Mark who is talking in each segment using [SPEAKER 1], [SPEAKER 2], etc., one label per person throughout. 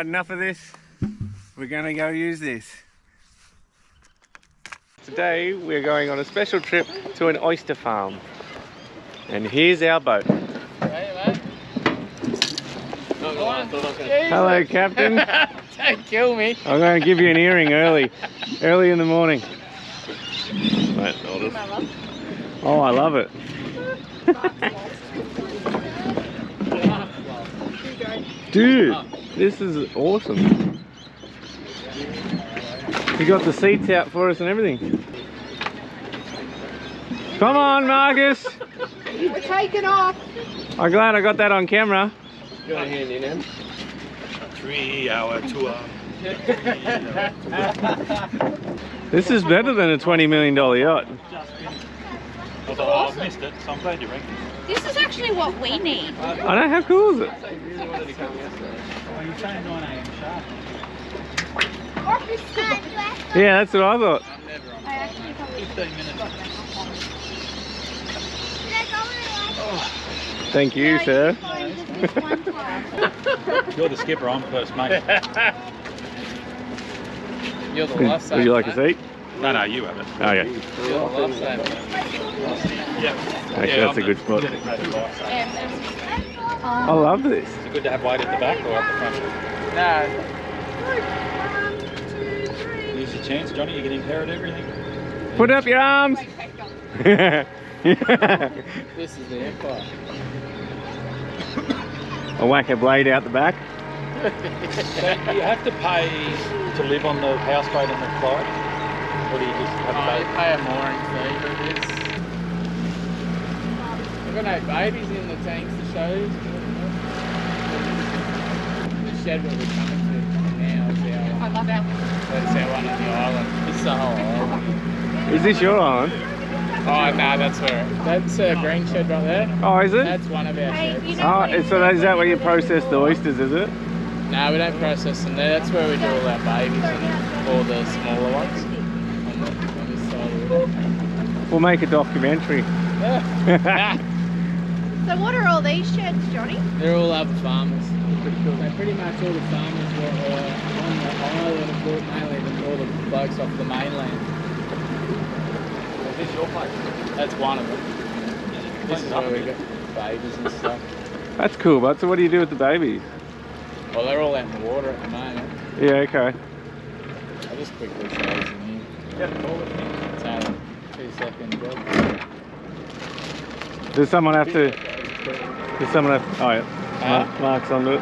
[SPEAKER 1] Alright, enough of this. We're going to go use this. Today we're going on a special trip to an oyster farm. And here's our boat.
[SPEAKER 2] Hey, mate.
[SPEAKER 1] Hello, Captain.
[SPEAKER 2] Don't kill me.
[SPEAKER 1] I'm going to give you an earring early in the morning. Right, oh, I love it. Dude, this is awesome. You got the seats out for us and everything. Come on, Marcus.
[SPEAKER 3] We're taking off.
[SPEAKER 1] I'm glad I got that on camera.
[SPEAKER 4] Got a hand in him. 3-hour tour.
[SPEAKER 1] This is better than a $20 million yacht.
[SPEAKER 4] I thought, oh, I've missed it, so I'm glad you rang me.
[SPEAKER 3] This is actually what we need.
[SPEAKER 1] I know, how cool is it?
[SPEAKER 4] Oh, you're saying 9 AM sharp.
[SPEAKER 1] Yeah, that's what I thought.
[SPEAKER 4] 15 minutes.
[SPEAKER 1] Thank you, sir.
[SPEAKER 4] You're the skipper, I'm first mate.
[SPEAKER 2] You're the lifesaver.
[SPEAKER 1] Would you like a seat?
[SPEAKER 4] No, you have it.
[SPEAKER 1] Oh, yeah.
[SPEAKER 2] You're the lifesaver.
[SPEAKER 4] Yeah.
[SPEAKER 1] Actually, that's a good spot. I love this.
[SPEAKER 4] Is it good to have weight at the back or at the front?
[SPEAKER 2] No.
[SPEAKER 4] Use your chance, Johnny, you can inherit everything.
[SPEAKER 1] Put up your arms.
[SPEAKER 2] This is the Empire.
[SPEAKER 1] I'll whack a blade out the back.
[SPEAKER 4] So you have to pay to live on the houseboat and the Clyde? Or do you just have to
[SPEAKER 2] You pay a mooring fee, but it's... We've got no babies in the tanks to show you. The shed where we're coming to now is our one.
[SPEAKER 3] I love that.
[SPEAKER 2] That's our one on the island. It's the whole island.
[SPEAKER 1] Is this your island?
[SPEAKER 2] Oh no, that's where. That's a green shed right there.
[SPEAKER 1] Oh, is it?
[SPEAKER 2] That's one of our
[SPEAKER 3] Hey,
[SPEAKER 2] sheds.
[SPEAKER 3] you know
[SPEAKER 1] Oh, so is that where you process the oysters, is it?
[SPEAKER 2] No, we don't process them there. That's where we do all our babies and all the smaller ones. On this side of the river.
[SPEAKER 1] We'll make a documentary.
[SPEAKER 2] Yeah.
[SPEAKER 3] So what are all these sheds, Johnny?
[SPEAKER 2] They're all other farmers. So pretty much all the farmers were on the island and brought mainly all the blokes off the mainland.
[SPEAKER 4] Is this your place?
[SPEAKER 2] That's one of them. This is where we got babies and stuff.
[SPEAKER 1] That's cool, but so what do you do with the babies?
[SPEAKER 2] Well, they're all out in the water at the moment.
[SPEAKER 1] Yeah, okay.
[SPEAKER 2] I'll just quickly show you some here.
[SPEAKER 4] Yeah, all of it.
[SPEAKER 2] It's only a 2-second job.
[SPEAKER 1] Does someone have to... Oh, yeah. Mark's on it.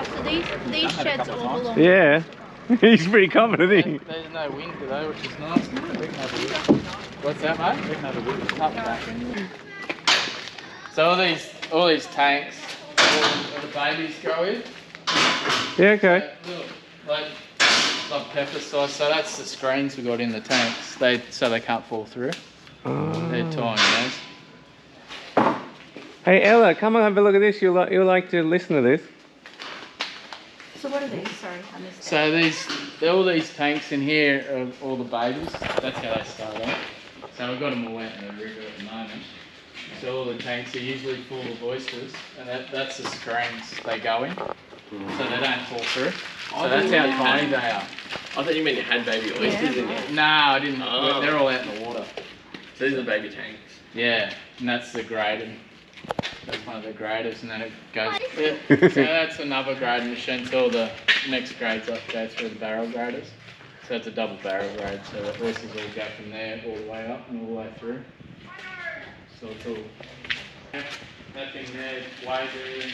[SPEAKER 3] So these sheds all belong.
[SPEAKER 1] Yeah. He's pretty confident, isn't he?
[SPEAKER 2] There's no wind today, which is nice. We can have a look. What's that, mate? We can have a look. Up back anyway. So all these tanks, all the babies go in.
[SPEAKER 1] Yeah, okay.
[SPEAKER 2] Like pepper sauce. So that's the screens we got in the tanks. So they can't fall through. They're tiny, those.
[SPEAKER 1] Hey, Ella, come and have a look at this. You'll like to listen to this.
[SPEAKER 3] So what are these? Sorry, I missed
[SPEAKER 2] So all these tanks in here are all the babies. That's how they start off. So we've got them all out in the river at the moment. So all the tanks are usually full of oysters, and that's the screens they go in, so they don't fall through. So that's how tiny they are.
[SPEAKER 5] I thought you meant you had baby oysters in there.
[SPEAKER 2] No, I didn't. They're all out in the water.
[SPEAKER 5] So these are the baby tanks.
[SPEAKER 2] Yeah, and that's the grading. That's one of the graders, and then it goes. So that's another grading machine. So all the next grades up go through the barrel graders. So it's a double barrel grade. So the oysters all go from there all the way up and all the way through. So it's all. That thing there weighs everything.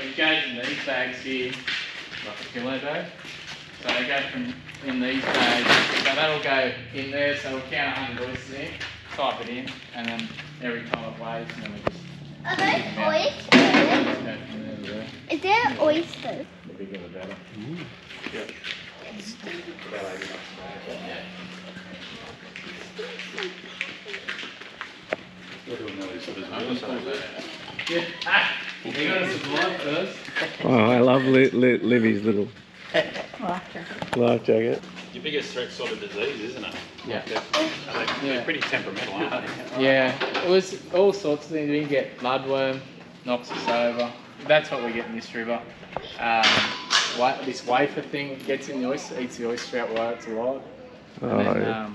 [SPEAKER 2] It goes in these bags here, like a kilo bag. So they go from in these bags. So that'll go in there. So we'll count 100 oysters in, type it in, and then every time it weighs, and then we just.
[SPEAKER 6] Are those oysters? Is there oysters?
[SPEAKER 2] The bigger the better.
[SPEAKER 4] Yeah. We're doing all these others.
[SPEAKER 2] Yeah. You got us some life first.
[SPEAKER 1] Oh, I love Livy's little life jacket.
[SPEAKER 4] Your biggest threat's sort of disease, isn't it?
[SPEAKER 2] Yeah.
[SPEAKER 4] They're pretty temperamental, aren't they?
[SPEAKER 2] Yeah. It was all sorts of things. We can get bloodworm, knocks us over. That's what we get in this river. this wafer thing gets in the oyster, eats the oyster out while it's alive.
[SPEAKER 1] Oh,
[SPEAKER 2] And then,
[SPEAKER 1] yeah.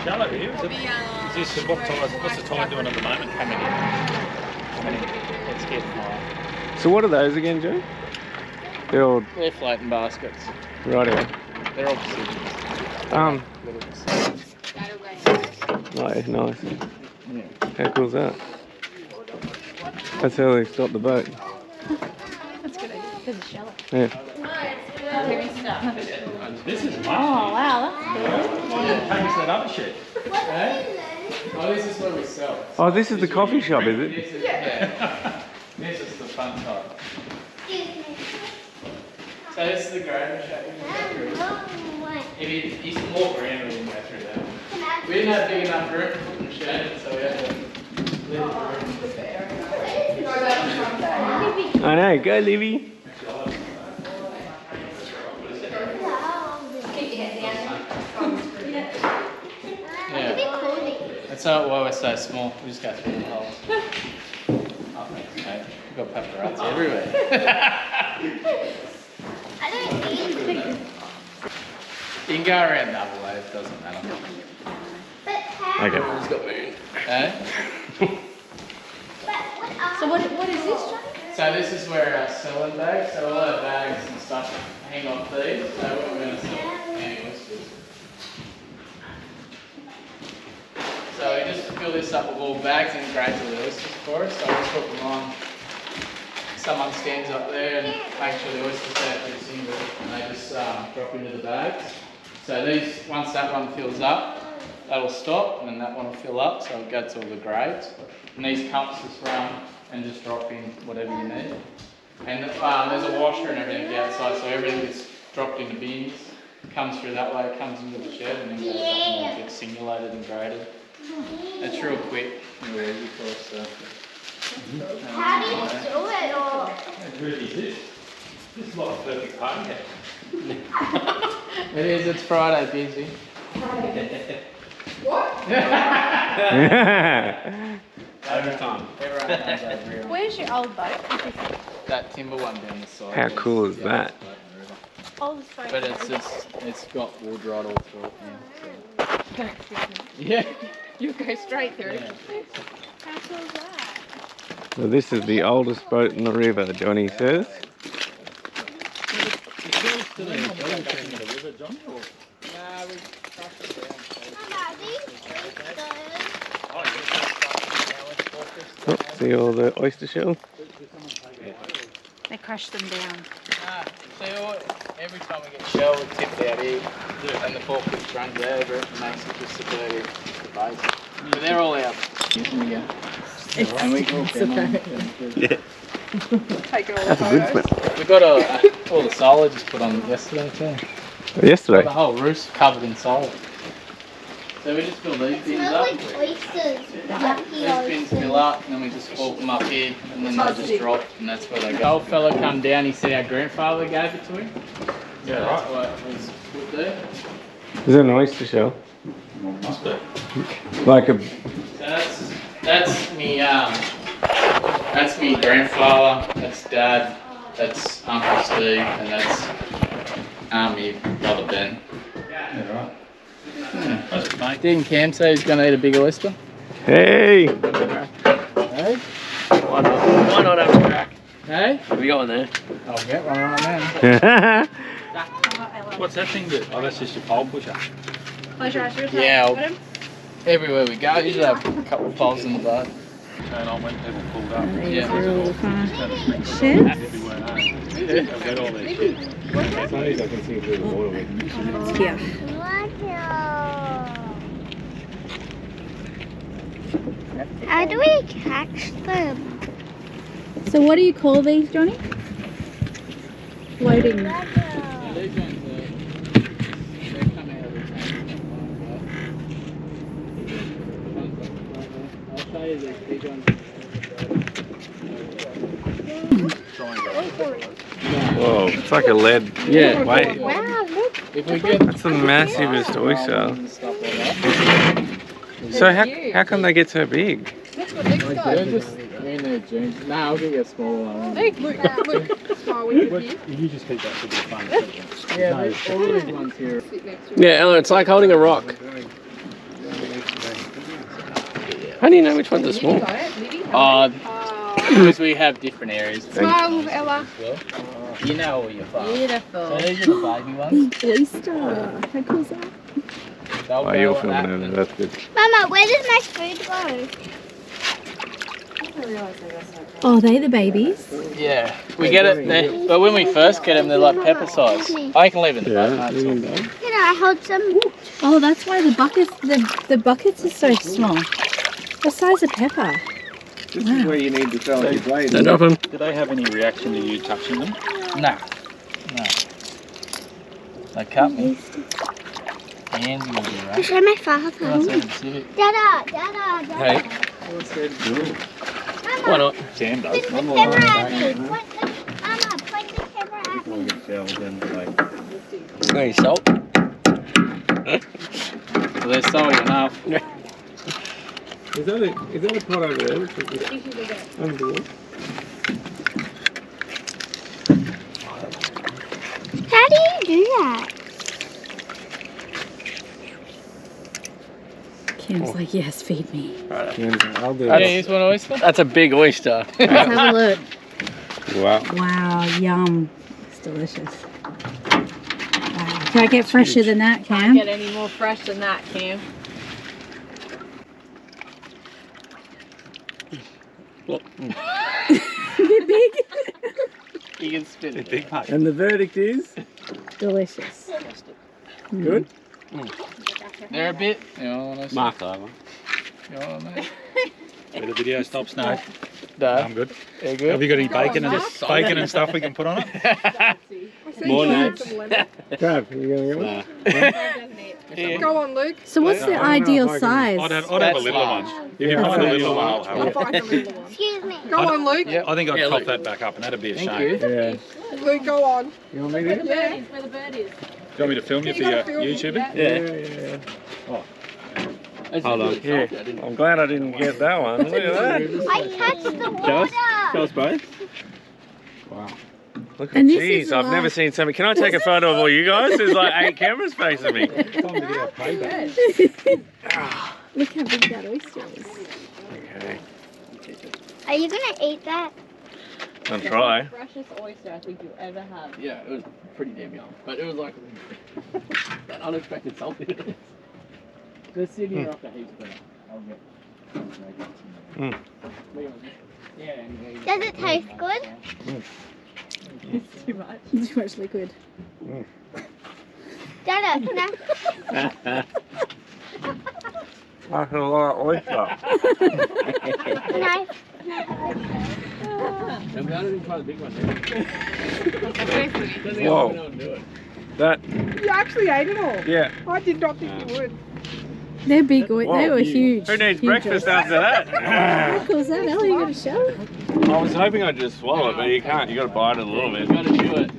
[SPEAKER 4] Shallow here, is it? Is this, what's the tide doing at the moment?
[SPEAKER 2] Coming in. It's getting high.
[SPEAKER 1] So what are those again, Joe? They're
[SPEAKER 2] They're floating baskets.
[SPEAKER 1] right here.
[SPEAKER 2] They're all decisions. Little decisions.
[SPEAKER 1] Nice, nice.
[SPEAKER 2] Yeah.
[SPEAKER 1] How cool is that? That's how they stop the boat.
[SPEAKER 3] That's good idea. Because it's shallow.
[SPEAKER 1] Yeah.
[SPEAKER 4] This is
[SPEAKER 3] Oh, wow, that's
[SPEAKER 4] Package that other shit.
[SPEAKER 2] Oh, this is what we sell.
[SPEAKER 1] Oh, this is the coffee shop, is it?
[SPEAKER 2] This is, yeah. This is the fun type. So this is the grader shack. If you can walk around, we can go through that. We didn't have big enough room to put the machine in, so we had to leave the room.
[SPEAKER 1] I know, go Livy.
[SPEAKER 2] Yeah. That's not why we're so small. We just go through the holes. Oh, thanks, mate. We've got paparazzi everywhere.
[SPEAKER 6] I don't need it.
[SPEAKER 2] You can go around the other way, it doesn't matter.
[SPEAKER 6] But how?
[SPEAKER 1] Okay.
[SPEAKER 2] It's got moon. Eh?
[SPEAKER 3] So what is this, John?
[SPEAKER 2] So this is where our selling bags, so all our bags and stuff hang off these. So what we're going to sell any oysters. So we just fill this up with all bags and grades all the oysters for us. So we just put them on. Someone stands up there and makes sure the oysters stay pretty single, and they just drop into the bags. So these, once that one fills up, that'll stop, and then that one will fill up, so it goes to all the grades. And these pumps just run and just drop in whatever you need. And there's a washer and everything outside, so everything gets dropped into bins, comes through that way, comes into the shed, and then goes up and gets singulated and graded. It's real quick and real easy for us. So.
[SPEAKER 6] How do you do it all?
[SPEAKER 4] It really is this. This is like a perfect party hat.
[SPEAKER 2] It is, it's Friday busy.
[SPEAKER 4] Overtime.
[SPEAKER 2] Everyone comes over here.
[SPEAKER 3] Where's your old boat?
[SPEAKER 2] That timber one down the side.
[SPEAKER 1] How cool is that?
[SPEAKER 3] Old boat.
[SPEAKER 2] But it's got wood rod all through it now. So. Yeah.
[SPEAKER 3] You go straight through.
[SPEAKER 2] Yeah.
[SPEAKER 3] How cool is that?
[SPEAKER 1] So this is the oldest boat in the river, Johnny says. Oh, see all the oyster shells?
[SPEAKER 3] They crush them down.
[SPEAKER 2] See, every time we get shell, we tip out here, and the forklift runs over it and makes it just a dirty the base. But they're all out. Here we go. And we can
[SPEAKER 1] Yeah.
[SPEAKER 3] Take it all
[SPEAKER 1] That's a good smell.
[SPEAKER 2] We got all the solar just put on yesterday too.
[SPEAKER 1] Yesterday?
[SPEAKER 2] The whole roof's covered in solar. So we just fill these bins
[SPEAKER 6] Smells
[SPEAKER 2] up.
[SPEAKER 6] like oysters. Yucky
[SPEAKER 2] These bins fill
[SPEAKER 6] oysters.
[SPEAKER 2] up, and then we just fork them up here, and then they just drop, and that's where they go. The old fella come down, he said our grandfather gave it to him. So
[SPEAKER 4] Yeah,
[SPEAKER 2] that's
[SPEAKER 4] right.
[SPEAKER 2] why it was put there.
[SPEAKER 1] Is it an oyster shell?
[SPEAKER 4] Must be.
[SPEAKER 1] Like a...
[SPEAKER 2] So that's me grandfather, that's dad, that's Uncle Steve, and that's me brother Ben.
[SPEAKER 4] Yeah, right.
[SPEAKER 2] That's it, mate. Didn't Cam say he's going to eat a big oyster?
[SPEAKER 1] Hey!
[SPEAKER 2] Hey? Why not have a crack? Hey?
[SPEAKER 5] Have you got one there?
[SPEAKER 2] I'll get one right now.
[SPEAKER 4] What's that thing do? Oh, that's just your pole pusher.
[SPEAKER 2] Yeah, everywhere we go, usually have a couple of poles in the boat.
[SPEAKER 4] Turn on when people pulled up.
[SPEAKER 2] Yeah.
[SPEAKER 3] Shit?
[SPEAKER 4] If we weren't home. I've got all these shit.
[SPEAKER 1] Sometimes I can see through the water with
[SPEAKER 3] Yeah.
[SPEAKER 6] How do we catch them?
[SPEAKER 3] So what do you call these, Johnny? Floating.
[SPEAKER 2] These ones, they come out every time. I'll show you these big ones.
[SPEAKER 1] Whoa, it's like a lead.
[SPEAKER 2] Yeah.
[SPEAKER 1] Wait.
[SPEAKER 3] Wow, look.
[SPEAKER 2] If we get
[SPEAKER 1] That's the massivest oyster.
[SPEAKER 2] and stuff like that.
[SPEAKER 1] So how come they get so big?
[SPEAKER 2] They're just in their jeans. Nah, I'll get you a smaller one.
[SPEAKER 7] Look, smile with your gift.
[SPEAKER 4] You just keep that for the fun.
[SPEAKER 2] Yeah, all these ones here.
[SPEAKER 7] Sit next to it.
[SPEAKER 5] Yeah, Ella, it's like holding a rock. How do you know which ones are small?
[SPEAKER 2] Because we have different areas.
[SPEAKER 7] Smile, Ella.
[SPEAKER 2] You know all your farms.
[SPEAKER 3] Beautiful.
[SPEAKER 2] So these are the baby ones.
[SPEAKER 3] Oyster. How cool is that?
[SPEAKER 2] They'll
[SPEAKER 1] Oh,
[SPEAKER 2] go
[SPEAKER 1] you're
[SPEAKER 2] like
[SPEAKER 1] filming
[SPEAKER 2] that.
[SPEAKER 1] over there. That's good.
[SPEAKER 6] Mama, where does my food go?
[SPEAKER 3] Oh, they the babies?
[SPEAKER 2] Yeah, we get it there. But when we first get them, they're like pepper size. I can leave it in the boat. No, it's all good.
[SPEAKER 6] Can I hold some?
[SPEAKER 3] Oh, that's why the buckets are so small. The size of pepper.
[SPEAKER 1] This is where you need to throw your blade.
[SPEAKER 5] Don't drop them.
[SPEAKER 4] Do they have any reaction to you touching them?
[SPEAKER 2] No. No. They cut me. Hands are gonna be right.
[SPEAKER 6] Show my father.
[SPEAKER 2] That's acidic.
[SPEAKER 6] Dada.
[SPEAKER 5] Hey, why not?
[SPEAKER 4] Sam does.
[SPEAKER 6] Point the camera at me. Point the camera at me.
[SPEAKER 5] Any salt?
[SPEAKER 2] So they're salty enough.
[SPEAKER 1] Is that a pot over there?
[SPEAKER 6] How do you do that?
[SPEAKER 3] Kim's like, yes, feed me.
[SPEAKER 1] I'll do
[SPEAKER 2] Yeah, here's one oyster.
[SPEAKER 5] That's a big oyster.
[SPEAKER 3] Let's have a look.
[SPEAKER 1] Wow.
[SPEAKER 3] Wow, yum. It's delicious. Wow. Can I get fresher than that,
[SPEAKER 7] Can't
[SPEAKER 3] Cam?
[SPEAKER 7] get any more fresh than that, Cam.
[SPEAKER 3] Big.
[SPEAKER 2] You can spin it.
[SPEAKER 4] Big mate.
[SPEAKER 1] And the verdict is
[SPEAKER 3] Delicious.
[SPEAKER 1] good.
[SPEAKER 2] They're a bit. You know,
[SPEAKER 5] Mark over.
[SPEAKER 2] You know, mate.
[SPEAKER 4] Where the video stops now.
[SPEAKER 2] No,
[SPEAKER 4] I'm good.
[SPEAKER 2] they're
[SPEAKER 4] Have
[SPEAKER 2] good.
[SPEAKER 4] you got any bacon and stuff we can put on it?
[SPEAKER 1] More
[SPEAKER 7] nuts.
[SPEAKER 1] Crab, you gonna get one?
[SPEAKER 2] Yeah.
[SPEAKER 7] Go on, Luke.
[SPEAKER 3] So what's the ideal size?
[SPEAKER 4] I'd have a little one. If you
[SPEAKER 1] Yeah,
[SPEAKER 4] find a
[SPEAKER 1] I'll
[SPEAKER 4] little one, I'll have
[SPEAKER 7] I'll
[SPEAKER 4] it.
[SPEAKER 7] find a little one.
[SPEAKER 6] Excuse me.
[SPEAKER 7] Go on, Luke.
[SPEAKER 2] Yeah.
[SPEAKER 4] I think I'd
[SPEAKER 5] Yeah,
[SPEAKER 4] top
[SPEAKER 5] look.
[SPEAKER 4] that back up, and that'd be a
[SPEAKER 2] Thank
[SPEAKER 4] shame.
[SPEAKER 2] you.
[SPEAKER 1] Yeah.
[SPEAKER 7] Luke, go on.
[SPEAKER 1] You want me to?
[SPEAKER 7] Yeah.
[SPEAKER 4] Do you want me to film you for
[SPEAKER 7] You
[SPEAKER 4] your
[SPEAKER 7] gotta film it.
[SPEAKER 4] YouTubing?
[SPEAKER 1] Yeah.
[SPEAKER 5] Hold on.
[SPEAKER 1] Here. I'm glad I didn't get that one. Look at that.
[SPEAKER 6] I touched the
[SPEAKER 1] Show
[SPEAKER 6] water.
[SPEAKER 1] us both. Wow. Look at
[SPEAKER 3] And this
[SPEAKER 1] jeez,
[SPEAKER 3] is
[SPEAKER 1] I've never seen so many. Can I take a photo of all you guys? There's like 8 cameras facing me.
[SPEAKER 4] Time to get our payback.
[SPEAKER 3] Look how big that oyster is.
[SPEAKER 1] Okay.
[SPEAKER 6] Are you gonna eat that?
[SPEAKER 1] I'll try.
[SPEAKER 7] Freshest oyster I think you'll ever have.
[SPEAKER 5] Yeah, it was pretty damn young. But it was like that unexpected saltiness.
[SPEAKER 2] The city rock a heaps better. I'll get. Yeah.
[SPEAKER 6] Does it taste good?
[SPEAKER 7] It's too much.
[SPEAKER 3] Too much liquid.
[SPEAKER 6] Dada, can I?
[SPEAKER 1] That's a lot of oyster.
[SPEAKER 6] Can I?
[SPEAKER 5] And we didn't try the big one.
[SPEAKER 1] Whoa. That,
[SPEAKER 7] You actually ate it all.
[SPEAKER 1] yeah.
[SPEAKER 7] I did not think you would.
[SPEAKER 3] They're big. They
[SPEAKER 1] Whoa.
[SPEAKER 3] were huge.
[SPEAKER 1] Who needs
[SPEAKER 3] huge
[SPEAKER 1] breakfast
[SPEAKER 3] oysters.
[SPEAKER 1] after that?
[SPEAKER 3] How cool is that, Ellie? You got a show?
[SPEAKER 1] I was hoping I'd just swallow it, but you can't. You gotta bite it a little bit.
[SPEAKER 5] Gotta chew it.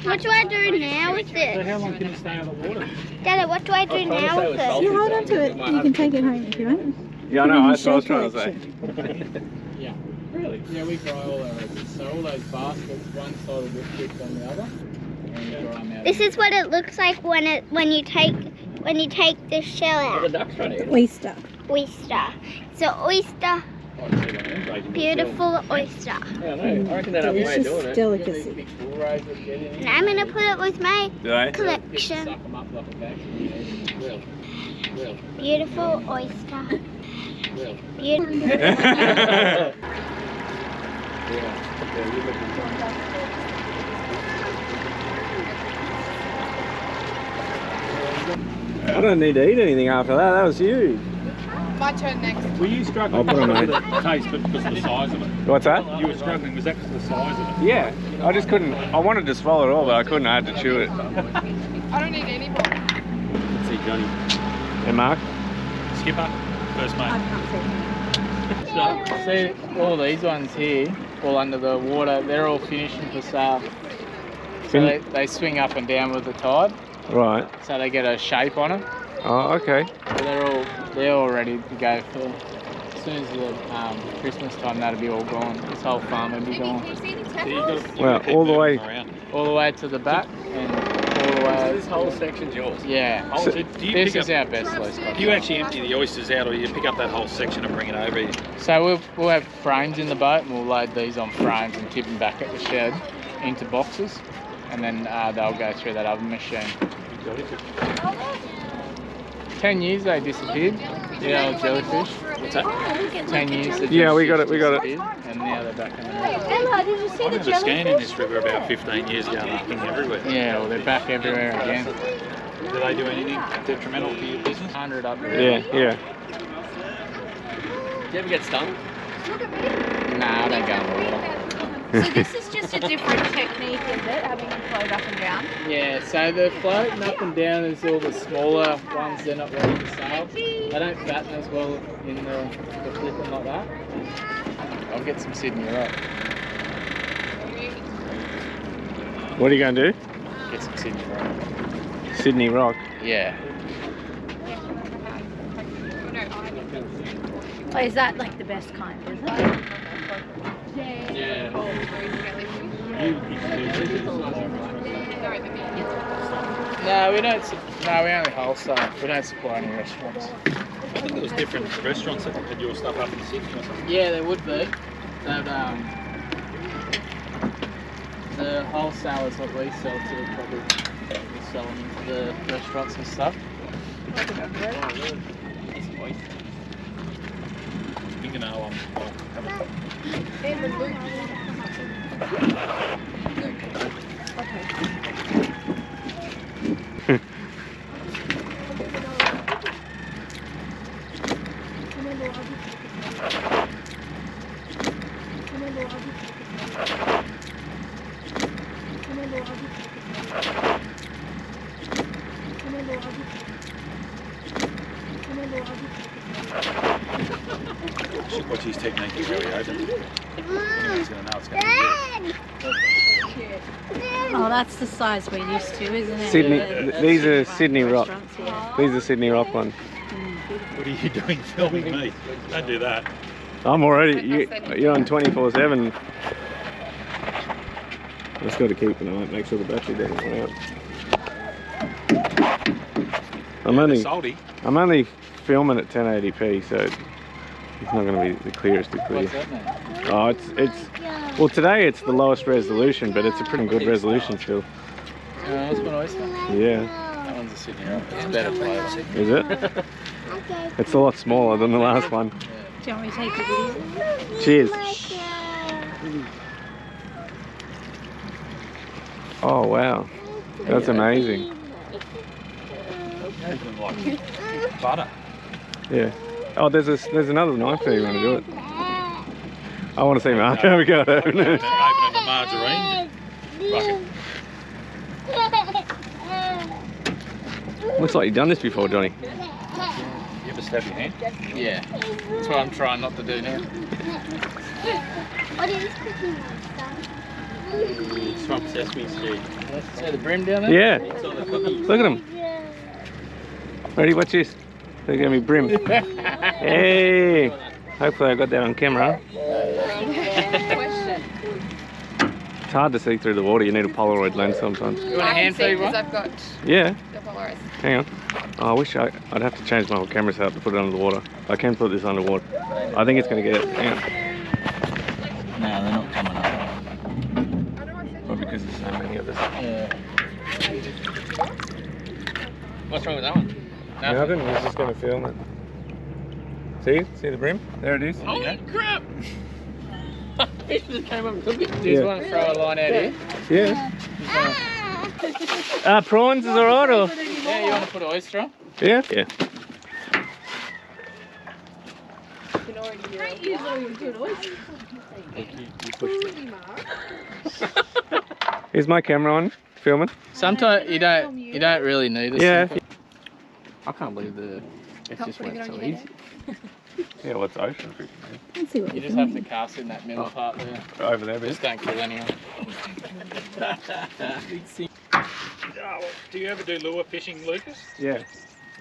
[SPEAKER 6] What do I do now with it?
[SPEAKER 4] How long can it stay out of the water?
[SPEAKER 6] Dada, what do I do now with it?
[SPEAKER 3] You hold on to it. You can take it home if you want.
[SPEAKER 1] Yeah, I know. That's what I was trying to say.
[SPEAKER 2] Really? Yeah, we dry all our oysters. So all those baskets, one side will get cooked on the other, and we dry them out.
[SPEAKER 6] This is what it looks like when you take the shell
[SPEAKER 5] The
[SPEAKER 6] out.
[SPEAKER 5] duck's trying to eat it.
[SPEAKER 3] Oyster.
[SPEAKER 6] Oyster. So oyster, beautiful oyster.
[SPEAKER 5] Yeah, I know. I reckon they have a way of doing
[SPEAKER 3] Delicious
[SPEAKER 5] it.
[SPEAKER 3] delicacy.
[SPEAKER 2] Big bull rays that get in
[SPEAKER 6] And I'm gonna put it with my
[SPEAKER 1] Do they?
[SPEAKER 6] collection.
[SPEAKER 2] Suck them up like a vacuum. Real.
[SPEAKER 6] Beautiful oyster.
[SPEAKER 2] Real.
[SPEAKER 6] Beautiful.
[SPEAKER 1] I don't need to eat anything after that. That was huge.
[SPEAKER 7] My turn next.
[SPEAKER 4] Were you struggling
[SPEAKER 1] I'll put it on,
[SPEAKER 4] with the taste but because of the size of it?
[SPEAKER 1] What's that?
[SPEAKER 4] You were struggling, was that because of the size of it?
[SPEAKER 1] Yeah. I just couldn't. I wanted to swallow it all, but I couldn't. I had to chew it.
[SPEAKER 7] I don't need any more.
[SPEAKER 4] Let's see, Johnny.
[SPEAKER 1] Hey, Mark.
[SPEAKER 4] Skipper, first mate.
[SPEAKER 2] See all these ones here, all under the water, they're all finishing for sale. So they swing up and down with the tide,
[SPEAKER 1] Right.
[SPEAKER 2] so they get a shape on them.
[SPEAKER 1] Oh, okay.
[SPEAKER 2] So they're all ready to go for. As soon as the Christmas time, that'll be all gone. This whole farm will be gone.
[SPEAKER 1] Well, all the way.
[SPEAKER 2] All the way to the back and all the way.
[SPEAKER 4] This whole section's yours.
[SPEAKER 2] Yeah.
[SPEAKER 4] Oh, so do you
[SPEAKER 2] This
[SPEAKER 4] pick
[SPEAKER 2] is
[SPEAKER 4] up,
[SPEAKER 2] our best loose spot.
[SPEAKER 4] do you actually empty the oysters out, or you pick up that whole section and bring it over?
[SPEAKER 2] So we'll have frames in the boat, and we'll load these on frames and tip them back at the shed into boxes, and then they'll go through that oven machine. 10 years they disappeared. The old jellyfish.
[SPEAKER 4] What's that?
[SPEAKER 2] 10 years. they
[SPEAKER 1] Yeah, we got
[SPEAKER 2] just
[SPEAKER 1] it, we got it.
[SPEAKER 2] disappeared, and now they're back in the river.
[SPEAKER 3] Ella, did you see
[SPEAKER 4] I
[SPEAKER 3] the
[SPEAKER 4] remember scanning
[SPEAKER 3] jellyfish?
[SPEAKER 4] this river about 15 years ago and looking everywhere.
[SPEAKER 2] Yeah, well, they're back everywhere again.
[SPEAKER 4] Do they do anything detrimental to your business?
[SPEAKER 2] 100 up there.
[SPEAKER 1] Yeah, yeah.
[SPEAKER 5] Do you ever get stung?
[SPEAKER 2] Nah, they go in the water.
[SPEAKER 8] So this is just a different technique, is it? Having them float up and down?
[SPEAKER 2] Yeah, so the floating up and down is all the smaller ones, they're not ready to sail. They don't fatten as well in the flipping like that. I'll get some Sydney rock.
[SPEAKER 1] What are you going to do?
[SPEAKER 2] Get some Sydney rock.
[SPEAKER 1] Sydney rock.
[SPEAKER 2] Yeah.
[SPEAKER 3] Oh, is that like the best kind, is it?
[SPEAKER 2] Yeah. No, we don't. No, we only wholesale. We don't supply any restaurants.
[SPEAKER 4] I think there was different restaurants that had your stuff up in Sydney or something.
[SPEAKER 2] Yeah, there would be. But the wholesalers that we sell to probably sell them to the restaurants and stuff. It's oyster.
[SPEAKER 4] You know, I'll have a should watch his technique is really open. Anyone's going to know it's going to be good.
[SPEAKER 3] Oh, that's the size we're used to, isn't it?
[SPEAKER 1] Sydney.
[SPEAKER 3] The-
[SPEAKER 1] These are Sydney rock.
[SPEAKER 3] restaurants, yeah.
[SPEAKER 1] These are Sydney rock ones.
[SPEAKER 4] What are you doing filming me? Don't do that.
[SPEAKER 1] I'm already. You're on 24/7. Just got to keep an eye, make sure the battery doesn't run out.
[SPEAKER 4] Salty.
[SPEAKER 1] I'm only filming at 1080p, so it's not going to be the clearest of clear.
[SPEAKER 2] What's that mean?
[SPEAKER 1] Oh, it's well, today it's the lowest resolution, but it's a pretty good resolution still.
[SPEAKER 2] That's one oyster.
[SPEAKER 1] Yeah,
[SPEAKER 2] That one's a Sydney rock. It's better flavour.
[SPEAKER 1] is it? It's a lot smaller than the last one.
[SPEAKER 3] Do you want me to take a video?
[SPEAKER 1] Cheers. Oh wow, that's amazing.
[SPEAKER 4] Like butter.
[SPEAKER 1] Yeah. Oh, there's another knife there. You want to do it? I want to see Mark. There we go.
[SPEAKER 4] Open it the margarine bucket.
[SPEAKER 1] Looks like you've done this before, Johnny.
[SPEAKER 4] You ever stab your hand?
[SPEAKER 2] Yeah. That's what I'm trying not to do now.
[SPEAKER 6] What is cooking monster?
[SPEAKER 4] It's from Sesame Street.
[SPEAKER 2] See the brim down there?
[SPEAKER 1] Yeah.
[SPEAKER 4] It's on the cookie.
[SPEAKER 1] Look at him. Ready? Watch this. Look at me brim. Hey. Hopefully I got that on camera. It's hard to see through the water. You need a Polaroid lens sometimes.
[SPEAKER 2] You want a hand feed one?
[SPEAKER 7] I've got
[SPEAKER 1] Yeah.
[SPEAKER 7] the Polaroid.
[SPEAKER 1] Hang on. Oh, I wish I'd have to change my whole camera setup to put it under the water. I can put this underwater. I think it's going to get it. Hang on.
[SPEAKER 2] No, they're not coming up.
[SPEAKER 1] Probably because there's so many of us.
[SPEAKER 2] Yeah. What's wrong with that one?
[SPEAKER 1] Nothing. He's just going to film it. See the brim? There it is.
[SPEAKER 2] Holy crap!
[SPEAKER 5] Fish just came up and took it.
[SPEAKER 2] Do you just want to throw a line out here?
[SPEAKER 1] Yeah. Prawns is alright or?
[SPEAKER 2] Yeah, you want to put an oyster on?
[SPEAKER 1] Yeah. Yeah. Is my camera on? Filming?
[SPEAKER 2] Sometimes you don't really need it.
[SPEAKER 1] Yeah.
[SPEAKER 2] I can't believe it just went so easy.
[SPEAKER 1] Yeah, well, it's ocean.
[SPEAKER 3] Let's see what
[SPEAKER 2] You
[SPEAKER 3] we
[SPEAKER 2] just
[SPEAKER 3] can
[SPEAKER 2] have to cast in that middle part there.
[SPEAKER 1] Over there,
[SPEAKER 2] Just don't kill anyone.
[SPEAKER 4] Do you ever do lure fishing, Lucas?
[SPEAKER 1] Yeah.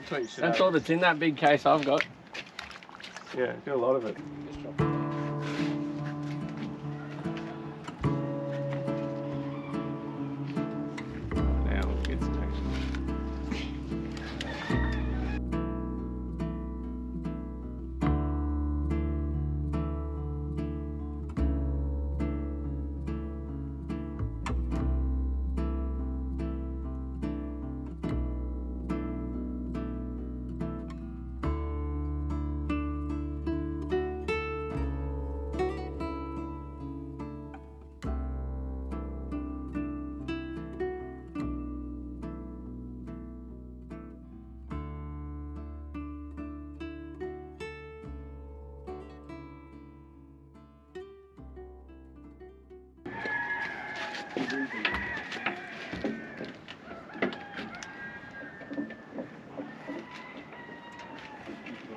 [SPEAKER 5] That's all that's in that big case I've got.
[SPEAKER 1] Yeah, got a lot of it. Now it gets tasty.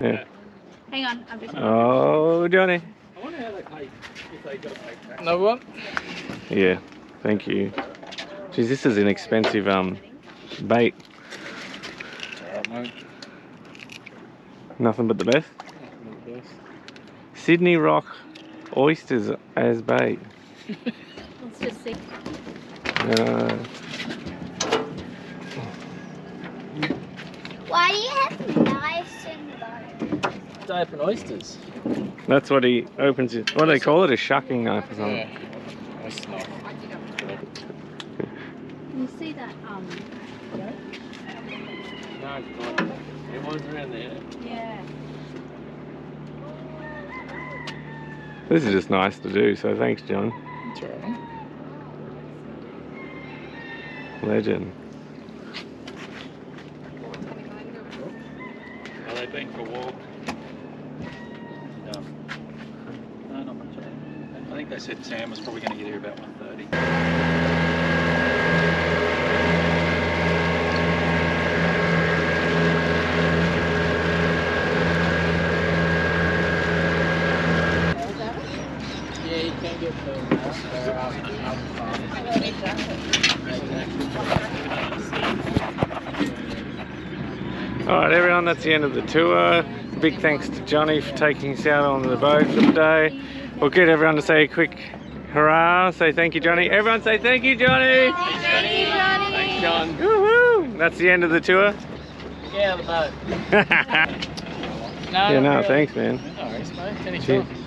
[SPEAKER 1] Yeah.
[SPEAKER 8] Hang on, I'm just.
[SPEAKER 1] Oh, Johnny.
[SPEAKER 4] I wonder how they pay if they got to pay tax.
[SPEAKER 2] Another one?
[SPEAKER 1] Yeah, thank you. Geez, this is an expensive bait. Nothing but the best. Sydney Rock oysters as bait.
[SPEAKER 8] Let's just see.
[SPEAKER 6] Why do you have knives in the
[SPEAKER 2] To open oysters.
[SPEAKER 1] That's what he opens it. What do they call it? A shucking knife or something.
[SPEAKER 2] Yeah. Oyster knife.
[SPEAKER 8] You see that?
[SPEAKER 5] No, it's not. It was around there.
[SPEAKER 8] Yeah.
[SPEAKER 1] This is just nice to do, so thanks, John.
[SPEAKER 2] That's alright.
[SPEAKER 1] Legend.
[SPEAKER 4] Are they been for a walk? No. No, not much. I think they said Sam was probably going to get here about 1:30.
[SPEAKER 2] Yeah, you can get those now.
[SPEAKER 1] Alright everyone, that's the end of the tour. Big thanks to Johnny for taking us out on the boat for the day. We'll get everyone to say a quick hurrah. Say thank you, Johnny. Everyone say thank you, Johnny.
[SPEAKER 8] Thank you, Johnny.
[SPEAKER 5] Thanks, John.
[SPEAKER 1] Woohoo! That's the end of the tour.
[SPEAKER 2] Get out of the boat.
[SPEAKER 1] Yeah, no,
[SPEAKER 2] really.
[SPEAKER 1] thanks, man.
[SPEAKER 2] No worries, mate. Anytime.
[SPEAKER 1] Cheers.